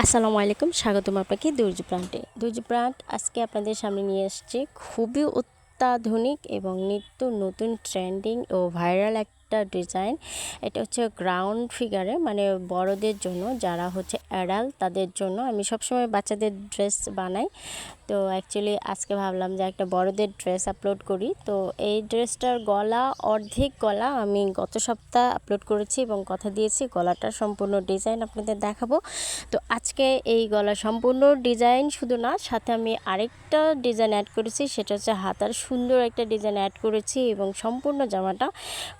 আসসালামু আলাইকুম, স্বাগতম আপনাকে দুর্য প্রান্টে। দুর্য প্রান্ট আজকে আপনাদের সামনে নিয়ে আসছে খুবই অত্যাধুনিক এবং নিত্য নতুন ট্রেন্ডিং ও ভাইরাল একটা ডিজাইন। এটা হচ্ছে গ্রাউন্ড ফিগারে, মানে বড়দের জন্য, যারা হচ্ছে অ্যাডাল্ট তাদের জন্য। আমি সবসময় বাচ্চাদের ড্রেস বানাই, তো অ্যাকচুয়ালি আজকে ভাবলাম যে একটা বড়দের ড্রেস আপলোড করি। তো এই ড্রেসটার গলা, অর্ধেক গলা আমি গত সপ্তাহ আপলোড করেছি এবং কথা দিয়েছি গলাটার সম্পূর্ণ ডিজাইন আপনাদের দেখাবো। তো আজকে এই গলা সম্পূর্ণ ডিজাইন শুধু না, সাথে আমি আরেকটা ডিজাইন অ্যাড করেছি, সেটা হচ্ছে হাতার সুন্দর একটা ডিজাইন অ্যাড করেছি এবং সম্পূর্ণ জামাটা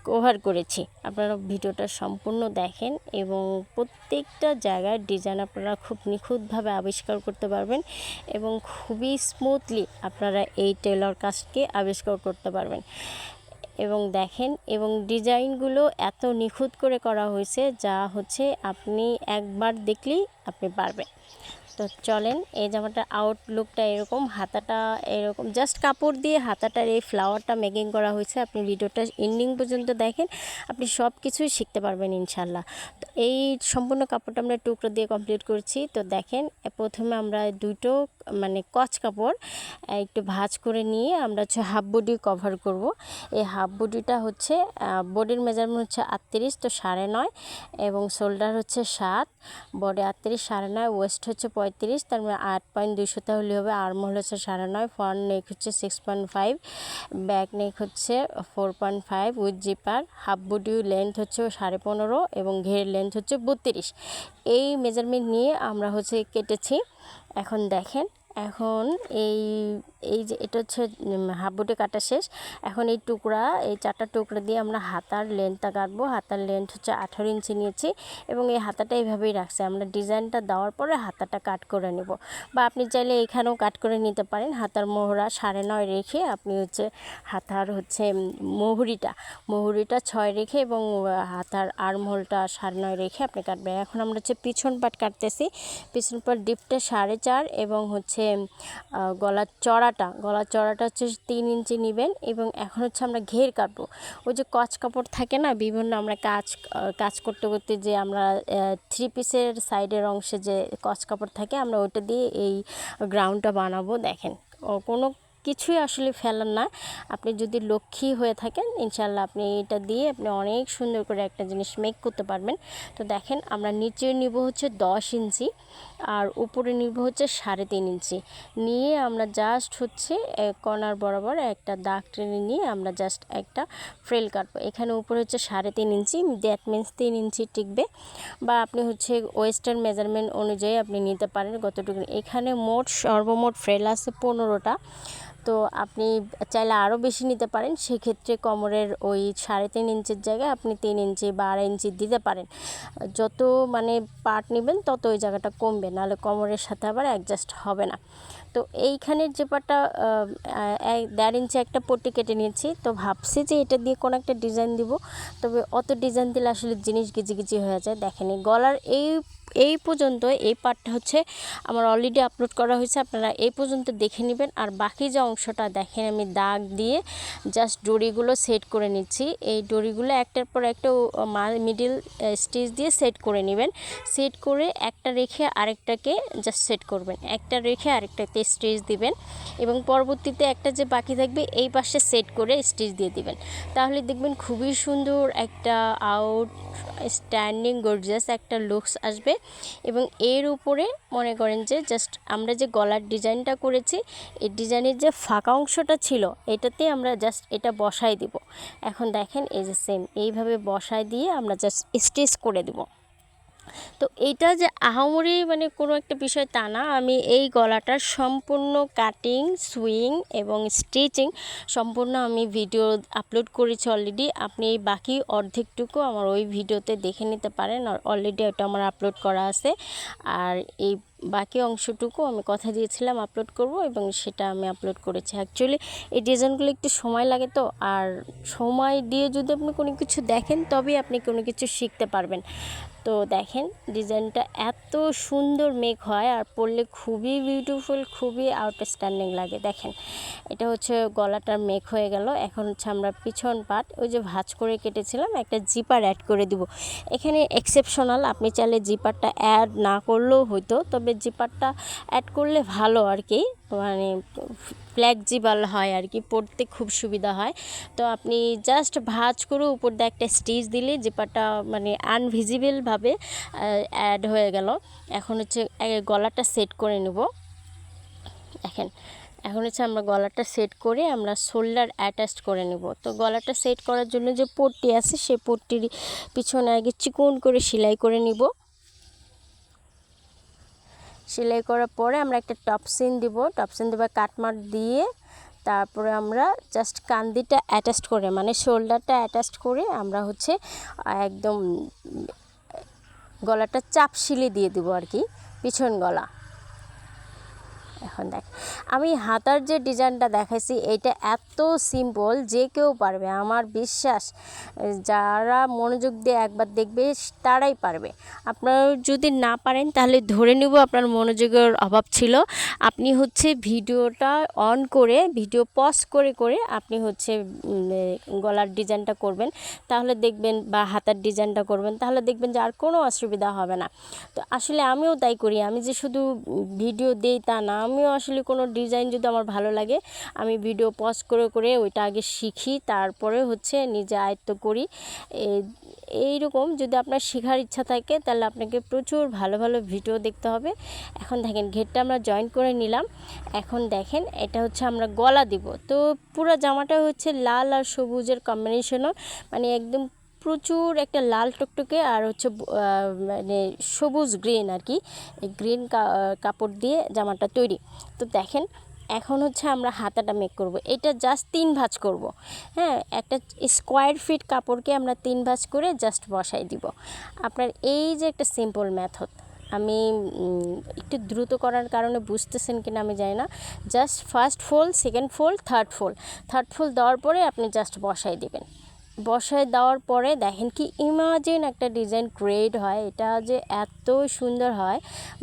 কভার করেছি। আপনারা ভিডিওটা সম্পূর্ণ দেখেন এবং প্রত্যেকটা জায়গায় ডিজাইন আপনারা খুব নিখুঁতভাবে আবিষ্কার করতে পারবেন এবং খুবই স্মুথলি আপনারা এই টেলর কাজকে আবিষ্কার করতে পারবেন। এবং দেখেন, এবং ডিজাইনগুলো এত নিখুঁত করে করা হয়েছে যা হচ্ছে আপনি একবার দেখলেই আপনি পারবেন। তো চলেন, এই জামাটার আউটলুকটা এরকম, হাতাটা এরকম, জাস্ট কাপড় দিয়ে হাতাটার এই ফ্লাওয়ারটা মেকিং করা হয়েছে। আপনি ভিডিওটা এন্ডিং পর্যন্ত দেখেন, আপনি সব কিছুই শিখতে পারবেন ইনশাল্লাহ। তো এই সম্পূর্ণ কাপড়টা আমরা টুকরো দিয়ে কমপ্লিট করছি। তো দেখেন, প্রথমে আমরা দুটো কচ কাপড় একটু ভাঁজ করে নিয়ে আমরা হচ্ছে হাফ বডি কভার করব। এই হাফ বডিটা হচ্ছে বডির মেজারমেন্ট হচ্ছে 38, তো 9.5, এবং শোল্ডার হচ্ছে 7, বডি 38, 9.5, ওয়েস্ট হচ্ছে 35, তার মানে 8.2 তাহলে হবে। আর্মহোল হচ্ছে 9.5, ফ্রন্ট নেক হচ্ছে 6.5, ব্যাক নেক হচ্ছে 4.5 with zipper. Half body length হচ্ছে 15.5 এবং ঘের লেন্থ হচ্ছে 32। এই মেজারমেন্ট নিয়ে আমরা হচ্ছে কেটেছি। এখন দেখেন, এখন এই এই যে এটা হচ্ছে হাফ বডি কাটা শেষ। এখন এই টুকরা, এই 4টা টুকরা দিয়ে আমরা হাতার লেন্থটা কাটবো। হাতার লেন্থ হচ্ছে 18 ইঞ্চি নিয়েছি এবং এই হাতাটা এইভাবেই রাখছে। আমরা ডিজাইনটা দেওয়ার পরে হাতাটা কাট করে নেব, বা আপনি চাইলে এখানেও কাট করে নিতে পারেন। হাতার মোহরা 9.5 রেখে আপনি হচ্ছে হাতার হচ্ছে মুহুরিটা 6 রেখে এবং হাতার আর্মহোলটা 9.5 রেখে আপনি কাটবেন। এখন আমরা হচ্ছে পিছন পাট কাটতেছি। পিছন পাট ডিপটা 4.5 এবং হচ্ছে গলার চড়াটা হচ্ছে 3 ইঞ্চি নেবেন। এবং এখন হচ্ছে আমরা ঘের কাটবো। ওই যে কচ কাপড় থাকে না, বিভিন্ন আমরা কাজ করতে করতে যে আমরা 3 পিসের সাইডের অংশে যে কচ কাপড় থাকে, আমরা ওইটা দিয়ে এই গ্রাউন্ডটা বানাবো। দেখেন, কোনো কিছুই আসলে ফেলার না। আপনি যদি লক্ষ্মী হয়ে থাকেন, ইনশাল্লাহ আপনি এটা দিয়ে আপনি অনেক সুন্দর করে একটা জিনিস মেক করতে পারবেন। তো দেখেন, আমরা নিচে নিব হচ্ছে 10 ইঞ্চি আর উপরে নিব হচ্ছে 3.5 ইঞ্চি নিয়ে আমরা জাস্ট হচ্ছে কর্নার বরাবর একটা দাগ টেনে নিয়ে আমরা জাস্ট একটা ফ্রেল কাটবো। এখানে উপরে হচ্ছে 3.5 ইঞ্চি, দ্যাট মিনস 3 ইঞ্চি টিকবে, বা আপনি হচ্ছে ওয়েস্টার্ন মেজারমেন্ট অনুযায়ী আপনি নিতে পারেন কতটুকু। এখানে সর্বমোট ফ্রেল আছে 15টা। তো আপনি চাইলে আরও বেশি নিতে পারেন। সেক্ষেত্রে কোমরের ওই 3.5 ইঞ্চির জায়গায় আপনি 3 ইঞ্চি বা 2.5 ইঞ্চি দিতে পারেন। যত পার্ট নেবেন তত ওই জায়গাটা কমবে, নাহলে কোমরের সাথে আবার অ্যাডজাস্ট হবে না। তো এইখানের যে পাটটা 1.5 ইঞ্চি একটা পট্টি কেটে নিয়েছি। তো ভাবছি যে এটা দিয়ে কোনো একটা ডিজাইন দিব, তবে অত ডিজাইন দিলে আসলে জিনিস গিজি হয়ে যায়। দেখেন, এই গলার এই পর্যন্ত এই পার্টটা হচ্ছে আমার অলরেডি আপলোড করা হয়েছে, আপনারা এই পর্যন্ত দেখে নেবেন। আর বাকি যে অংশটা দেখেন, আমি দাগ দিয়ে জাস্ট ডরিগুলো সেট করে নিচ্ছি। এই ডরিগুলো একটার পর একটা মিডিল স্টিচ দিয়ে সেট করে নেবেন। সেট করে একটা রেখে আরেকটাকে জাস্ট সেট করবেন, একটা রেখে আরেকটাতে স্টিচ দিবেন এবং পরবর্তীতে একটা যে বাকি থাকবে এই পাশে সেট করে স্টিচ দিয়ে দিবেন। তাহলে দেখবেন খুবই সুন্দর একটা আউটস্ট্যান্ডিং গর্জিয়াস একটা লুকস আসবে। এবং এর উপরে মনে করেন যে জাস্ট আমরা যে গলার ডিজাইনটা করেছি, এই ডিজাইনের যে ফাঁকা অংশটা ছিল এটাতে আমরা জাস্ট এটা বসাই দিব। এখন দেখেন, এই যে সেম এইভাবে বসাই দিয়ে আমরা জাস্ট স্টিচ করে দেব। তো এইটা যে আহামরি কোনো একটা বিষয় তা না। আমি এই গলাটার সম্পূর্ণ কাটিং, সুইং এবং স্টিচিং সম্পূর্ণ আমি ভিডিও আপলোড করেছি অলরেডি। আপনি এই বাকি অর্ধেকটুকু আমার ওই ভিডিওতে দেখে নিতে পারেন, আর অলরেডি ওটা আমার আপলোড করা আছে। আর এই বাকি অংশটুকু আমি কথা দিয়েছিলাম আপলোড করব এবং সেটা আমি আপলোড করেছি। অ্যাকচুয়ালি এই ডিজাইনগুলো একটু সময় লাগে, তো আর সময় দিয়ে যদি আপনি কোনো কিছু দেখেন তবেই আপনি কোনো কিছু শিখতে পারবেন। তো দেখেন ডিজাইনটা এত সুন্দর মেক হয় আর পরলে খুবই বিউটিফুল, খুবই আউটস্ট্যান্ডিং লাগে। দেখেন এটা হচ্ছে গলাটার মেক হয়ে গেল। এখন হচ্ছে আমরা পিছন পাট ওই যে ভাঁজ করে কেটেছিলাম একটা জিপার অ্যাড করে দিব। এখানে এক্সেপশনাল, আপনি চাইলে জিপারটা অ্যাড না করলেও হইতো, তবে জিপারটা অ্যাড করলে ভালো আর কি, মানে ফ্লেক্সিবল হয় আর কি, পরতে খুব সুবিধা হয়। তো আপনি জাস্ট ভাঁজ করে উপর দিয়ে একটা স্টিচ দিলে জিপারটা মানে আনভিজিবলভাবে অ্যাড হয়ে গেল। এখন হচ্ছে গলাটা সেট করে নেব। দেখেন এখন হচ্ছে আমরা গলাটা সেট করে আমরা শোল্ডার অ্যাটাচ করে নেব। তো গলাটা সেট করার জন্য যে পট্টি আছে সেই পট্টির পিছনে আগে চিকন করে সেলাই করে নিব। সেলাই করার পরে আমরা একটা টপসিন দিব, টপসিন দেবো কাটমার্ক দিয়ে, তারপরে আমরা জাস্ট কান্দিটা অ্যাটাচ করে মানে শোল্ডারটা অ্যাটাচ করে আমরা হচ্ছে একদম গলাটা চাপ সিলি দিয়ে দিব আর কি, পিছন গলা। এখন দেখ আমি হাতার যে ডিজাইনটা দেখাইছি এটা এত সিম্পল যে কেউ পারবে, আমার বিশ্বাস যারা মনোযোগ দিয়ে একবার দেখবে তারাই পারবে। আপনারা যদি না পারেন তাহলে ধরে নেব আপনার মনোযোগের অভাব ছিল। আপনি হচ্ছে ভিডিওটা অন করে ভিডিও পজ করে করে আপনি হচ্ছে গলার ডিজাইনটা করবেন, তাহলে দেখবেন, বা হাতার ডিজাইনটা করবেন, তাহলে দেখবেন যে আর কোনো অসুবিধা হবে না। তো আসলে আমিও তাই করি, আমি যে শুধু ভিডিও দেই তা না, আমিও আসলে কোনো ডিজাইন যদি আমার ভালো লাগে আমি ভিডিও পজ করে করে ওইটা আগে শিখি, তারপরে হচ্ছে নিজে আয়ত্ত করি। এইরকম যদি আপনার শেখার ইচ্ছা থাকে তাহলে আপনাকে প্রচুর ভালো ভালো ভিডিও দেখতে হবে। এখন দেখেন ঘেরটা আমরা জয়েন করে নিলাম। এখন দেখেন এটা হচ্ছে আমরা গলা দিব। তো পুরো জামাটা হচ্ছে লাল আর সবুজের কম্বিনেশনও, মানে একদম প্রচুর একটা লাল টুকটুকে আর হচ্ছে মানে সবুজ গ্রিন আর কি, এই গ্রিন কাপড় দিয়ে জামাটা তৈরি। তো দেখেন এখন হচ্ছে আমরা হাতাটা মেক করব। এটা জাস্ট 3 ভাঁজ করব। হ্যাঁ, একটা স্কোয়ার ফিট কাপড়কে আমরা 3 ভাঁজ করে জাস্ট বসাই দিব। আপনার এই যে একটা সিম্পল মেথড, আমি একটু দ্রুত করার কারণে বুঝতেছেন কিনা আমি জানি না। Just first fold, second fold, third fold দেওয়ার পরে আপনি জাস্ট বসাই দিবেন। বসায় দেওয়ার পরে দেখেন কি ইমাজিন একটা ডিজাইন ক্রিয়েট হয়, এটা যে এত সুন্দর হয়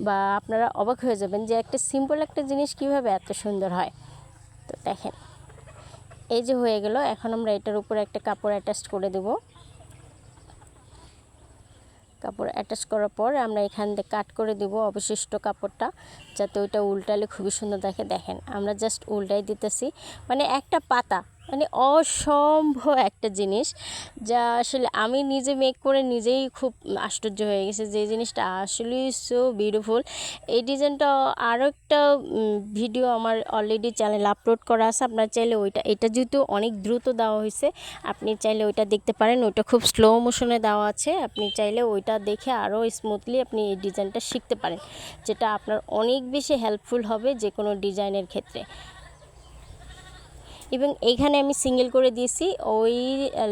বা আপনারা অবাক হয়ে যাবেন যে একটা সিম্পল একটা জিনিস কিভাবে এত সুন্দর হয়। তো দেখেন এই যে হয়ে গেল। এখন আমরা এটার উপরে একটা কাপড় অ্যাটাচ করে দেব। কাপড় অ্যাটাচ করার পর আমরা এখান থেকে কাট করে দেব অবশিষ্ট কাপড়টা, যাতে ওইটা উল্টালে খুবই সুন্দর দেখে। দেখেন আমরা জাস্ট উল্টাই দিতেছি, মানে একটা পাতা, মানে অসম্ভব একটা জিনিস, যা আসলে আমি নিজে মেক করে নিজেই খুব আশ্চর্য হয়ে গেছে যে এই জিনিসটা আসলেই সো বিউটিফুল। এই ডিজাইনটা আরও একটা ভিডিও আমার অলরেডি চ্যানেলে আপলোড করা আছে, আপনারা চাইলে ওইটা, এটা যেহেতু অনেক দ্রুত দেওয়া হয়েছে আপনি চাইলে ওইটা দেখতে পারেন, ওইটা খুব স্লো মোশনে দেওয়া আছে, আপনি চাইলে ওইটা দেখে আরও স্মুথলি আপনি এই ডিজাইনটা শিখতে পারেন, যেটা আপনার অনেক বেশি হেল্পফুল হবে যে কোনো ডিজাইনের ক্ষেত্রে। এবং এইখানে আমি সিঙ্গেল করে দিয়েছি, ওই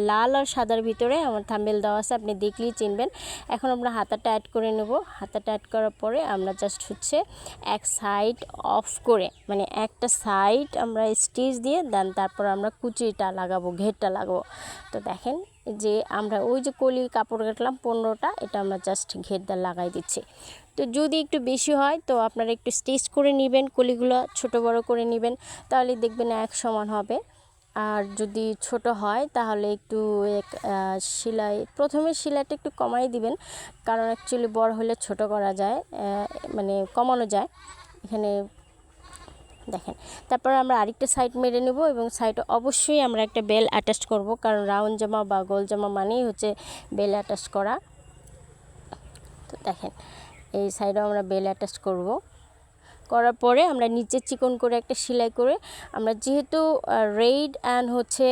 লাল আর সাদার ভিতরে আমার থাম্বনেল দেওয়া আছে, আপনি দেখলেই চিনবেন। এখন আমরা হাতাটা অ্যাড করে নেব। হাতাটা অ্যাড করার পরে আমরা জাস্ট হচ্ছে এক সাইড অফ করে, মানে একটা সাইড আমরা স্টিচ দিয়ে দেন তারপর আমরা কুচিটা লাগাবো, ঘেরটা লাগাবো। তো দেখেন যে আমরা ওই যে কলি কাপড় কাটলাম 15টা, এটা আমরা জাস্ট ঘেরটা লাগাই দিচ্ছি। তো যদি একটু বেশি হয় তো আপনারা একটু স্টিচ করে নেবেন, কলিগুলো ছোট বড় করে নেবেন, তাহলে দেখবেন এক সমান হবে। আর যদি ছোট হয় তাহলে একটু সেলাই, প্রথমে সেলাইটা একটু কমাই দিবেন, কারণ অ্যাকচুয়ালি বড় হলে ছোট করা যায়, মানে কমানো যায় এখানে। দেখেন তারপর আমরা আরেকটা সাইড মেরে নেব এবং সাইডে অবশ্যই আমরা একটা বেল অ্যাটাচ করব, কারণ রাউন্ড জামা বা গোল জামা মানেই হচ্ছে বেল অ্যাটাচ করা। তো দেখেন এই সাইডেও আমরা বেল অ্যাটাচ করব। করার পরে আমরা নিচে চিকন করে একটা সেলাই করে, আমরা যেহেতু রেড অ্যান্ড হচ্ছে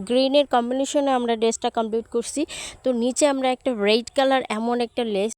গ্রিনের কম্বিনেশনে আমরা ড্রেসটা কমপ্লিট করছি, তো নিচে আমরা একটা রেড কালার এমন একটা লেস